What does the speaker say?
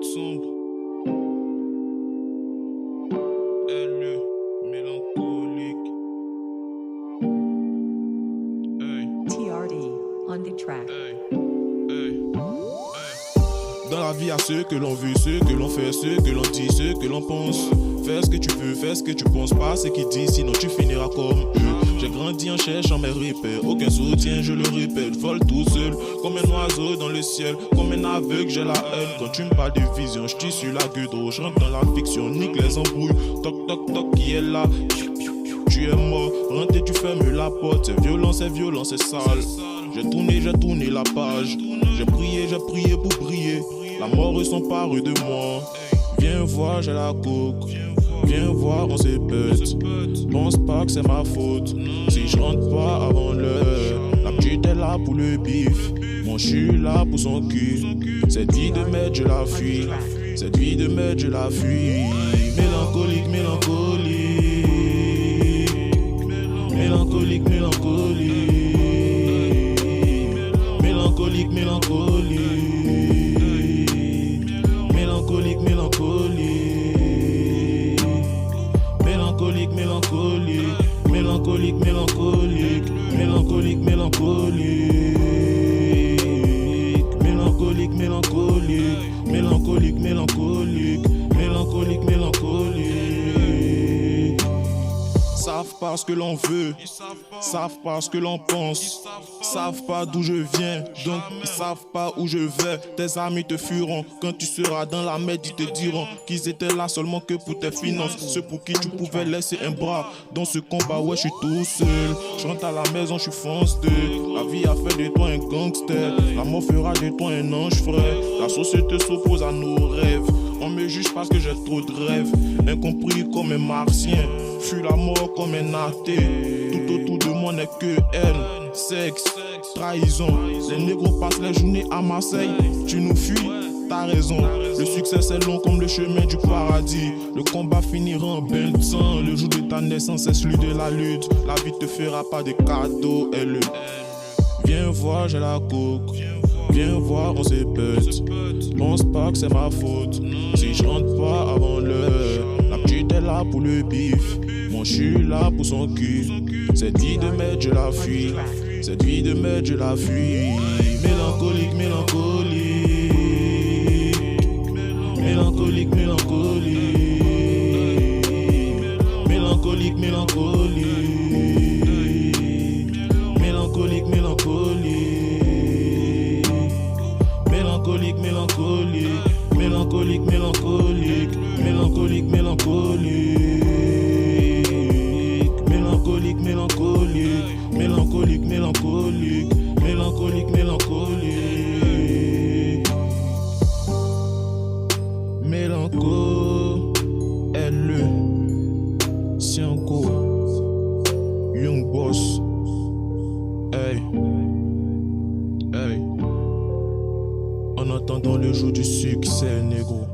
sombre. Elle mélancolique. Hey, TRD on the track. hey, hey, hey. Dans la vie, y a ceux que l'on veut, ceux que l'on fait, ceux que l'on dit, ceux que l'on pense. Fais ce que tu veux, fais ce que tu penses, pas ce qu'ils disent, sinon tu finiras comme eux. J'ai grandi en cherchant mes repères, aucun soutien, je le répète. Vole tout seul, comme un oiseau dans le ciel, comme un aveugle, j'ai la haine. Quand tu me parles de vision, je tire sur la gueule, je rentre dans la fiction, nique les embrouilles. Toc toc toc, qui est là? Tu es mort, rentre et tu fermes la porte. C'est violent, c'est sale. J'ai tourné la page. J'ai prié pour briller. La mort s'empare de moi. Viens voir, j'ai la coke. Viens voir, on s'épète. Pense pas que c'est ma faute. Si je rentre pas avant l'heure, la petite est là pour le bif. Moi je suis là pour son cul. Cette vie de merde, je la fuis. Cette vie de merde, je la fuis. Mélancolique, mélancolique. Mélancolique, mélancolique. Mélancolique, mélancolique. Mélancolique, mélancolique. Mélancolique, mélancolique. Mélancolique, mélancolique. Mélancolique, mélancolique. Mélancolique, mélancolique. Mélancolique, mélancolique. Mélancolique, mélancolique. Savent pas ce que l'on veut, savent pas ce que l'on pense, savent pas d'où je viens, donc ils savent pas où je vais. Tes amis te fuiront, quand tu seras dans la merde, ils te diront qu'ils étaient là seulement que pour tes finances. Ceux pour qui tu pouvais laisser un bras dans ce combat, ouais, je suis tout seul. Je rentre à la maison, je suis fonce de. La vie a fait de toi un gangster, la mort fera de toi un ange frère. La société s'oppose à nos rêves. On me juge parce que j'ai trop de rêves. Incompris comme un martien, fuis la mort comme un athée. Tout autour de moi n'est que haine, sexe, trahison. Les négros passent les journées à Marseille. Tu nous fuis, t'as raison. Le succès c'est long comme le chemin du paradis. Le combat finira en bain de sang. Le jour de ta naissance c'est celui de la lutte. La vie te fera pas de cadeaux. Viens voir, j'ai la coke. Viens voir, on s'épète. Pense pas que c'est ma faute. Si je rentre pas avant l'heure, la petite est là pour le bif. Moi je suis là pour son cul. Cette vie de merde, je la fuis. Cette vie de merde, je la fuis. Mélancolique, mélancolique. Mélancolique, mélancolique. Mélancolique, mélancolique. Mélancolique, mélancolique. Mélancolique, mélancolique. Mélancolique, mélancolique. Mélancolique, mélancolique. Mélancolique, mélancolique. Mélancolique, mélancolique. Mélancolique, mélancolique. Mélanco, L.E. Sianco, Young Boss. Hey, hey. En attendant le jour du succès, négro.